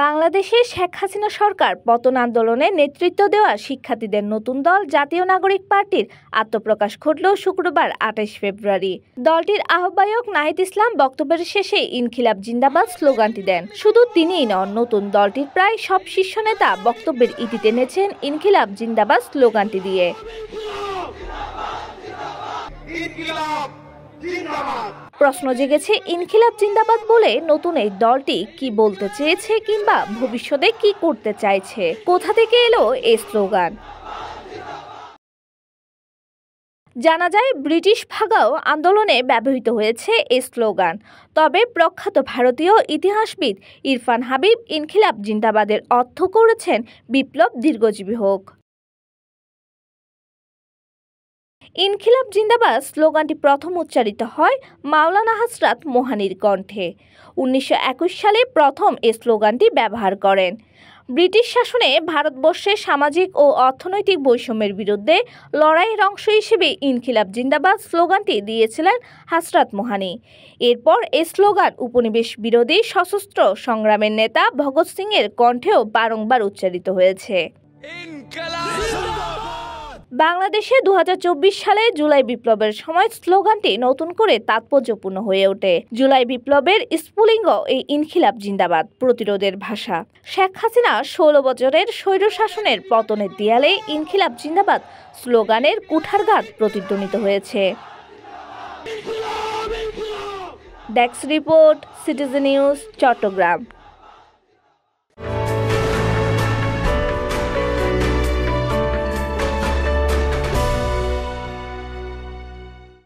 বাংলাদেশে শেখ হাসিনা সরকার পতন আন্দোলনে নেতৃত্ব দেওয়া শিক্ষার্থীদের নতুন দল জাতীয় নাগরিক পার্টির আত্মপ্রকাশ ঘটল শুক্রবার ২৮ ফেব্রুয়ারি। দলটির আহ্বায়ক নাহিদ ইসলাম বক্তব্যের শেষে ইনকিলাব জিন্দাবাদ স্লোগানটি দেন। শুধু তিনিই নন, নতুন দলটির প্রায় সব শীর্ষ নেতা বক্তব্যের ইতি টেনেছেন ইনকিলাব জিন্দাবাদ স্লোগানটি দিয়ে। প্রশ্ন জেগেছে, ইনকিলাব জিন্দাবাদ বলে নতুন এই দলটি কি বলতে চেয়েছে কিংবা ভবিষ্যতে কি করতে চাইছে? কোথা থেকে এলো এই স্লোগান? জানা যায়, ব্রিটিশ ভাগাও আন্দোলনে ব্যবহৃত হয়েছে এই স্লোগান। তবে প্রখ্যাত ভারতীয় ইতিহাসবিদ ইরফান হাবিব ইনকিলাব জিন্দাবাদের অর্থ করেছেন বিপ্লব দীর্ঘজীবী হোক। ইনকিলাব জিন্দাবাদ স্লোগানটি প্রথম উচ্চারিত হয় মাওলানা হযরত মোহানির কণ্ঠে। ১৯২১ সালে প্রথম এই স্লোগানটি ব্যবহার করেন। ব্রিটিশ শাসনে ভারতবর্ষের সামাজিক ও অর্থনৈতিক বৈষম্যের বিরুদ্ধে লড়াইয়ের অংশ হিসেবে ইনকিলাব জিন্দাবাদ স্লোগানটি দিয়েছিলেন হযরত মোহানি। এরপর এই স্লোগান উপনিবেশ বিরোধী সশস্ত্র সংগ্রামের নেতা ভগৎ সিংয়ের কণ্ঠেও বারংবার উচ্চারিত হয়েছে। বাংলাদেশে ২০২৪ সালে জুলাই বিপ্লবের সময় স্লোগানটি নতুন করে তাৎপর্যপূর্ণ হয়ে ওঠে। জুলাই বিপ্লবের স্ফুলিঙ্গ এই ইনকিলাব জিন্দাবাদ প্রতিরোধের ভাষা। শেখ হাসিনা ১৬ বছরের স্বৈরশাসনের পতনের দেয়ালে ইনকিলাব জিন্দাবাদ স্লোগানের কুঠারঘাত প্রতিধ্বনিত হয়েছে। Desk report, citizen news, Chittagong.